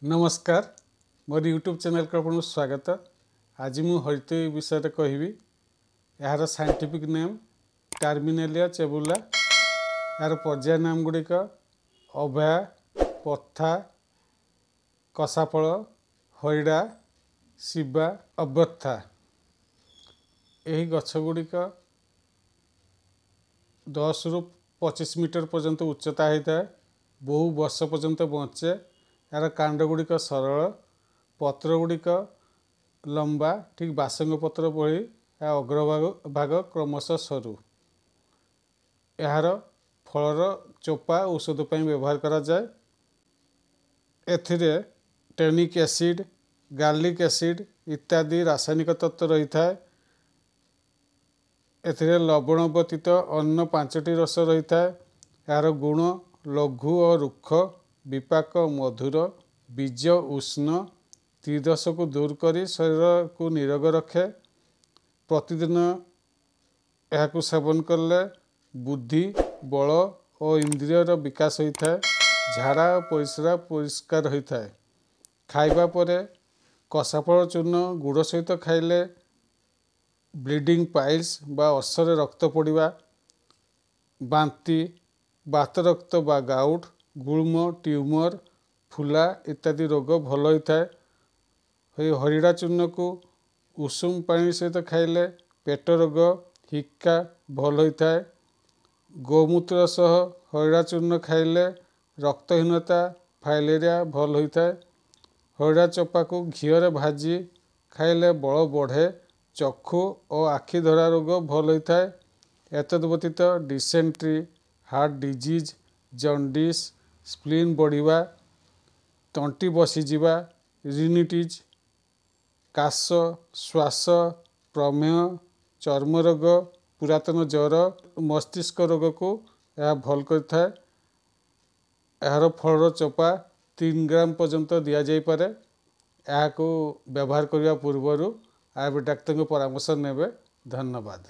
नमस्कार मोर YouTube channel को आपको स्वागत। आज मु हरितई विषय कहबी। यार साइंटिफिक नेम टर्मिनेलिया चेबुला। यार पर्याय नाम गुड़िक अभया, पथा, कसाफल, हरिड़ा, शिवा, अभ्यथा। यही गछ गुड़िक 10 रु 25 मीटर पर्यंत उच्चता होता है। बहु वर्ष पर्यंत बचे। यार कांड गुड़िक सरल, पत्र गुड़िक लंबा, ठीक बासंग पत्र भली। अग्रभाग भाग क्रमशः सरू। यार फलर चोपा औषध पर व्यवहार करा जाए। एथिरे टेनिक एसिड, गार्लिक एसिड इत्यादि रासायनिक तत्व रही है। एथिरे लवण व्यतीत अन्य 5टी रस रही है। यार गुण लघु और रुक्ष, विपाक मधुर, बीज उष्ण, त्रिदोष को दूर करी शरीर को निरोग रखे। प्रतिदिन यह सेवन कले बुद्धि बल और इंद्रियर विकास होता है। झाड़ा और परिस्रा परिष्कार होता है। खाइबा परे कसाफल चूर्ण गुड़ सहित खाइले ब्लीडिंग पाइल्स बा अर्शरे रक्त पड़ा, बांती, बात रक्त बा गाउट, गुल्म, ट्यूमर, फुला इत्यादि रोग भल होता है। हरिड़ा चूर्ण को उषुम पानी सहित खाइले पेट रोग हिक्का भल होता है। गोमूत्र सह हरिड़ा चूर्ण खाइले रक्तहीनता फाइलेरिया भल होता है। हरिड़ा चोपा को घीरे भाजी खाइले बल बढ़े, चक्षु और आखि धरा रोग भल होता है। एतद व्यतीत dysentery, heart disease, jaundice, spleen बढ़िबा, तंटी बसीजा, रिनिटिज, काश, श्वास, प्रमेह, चर्म रोग, पुरातन ज्वर, मस्तिष्क रोग को यह भल करता है। यार फलर चोपा 3 ग्राम पर्यंत दि जापे। यह व्यवहार करने पूर्वर आयुर्वेद डाक्तर परामर्श नेबे। धन्यवाद।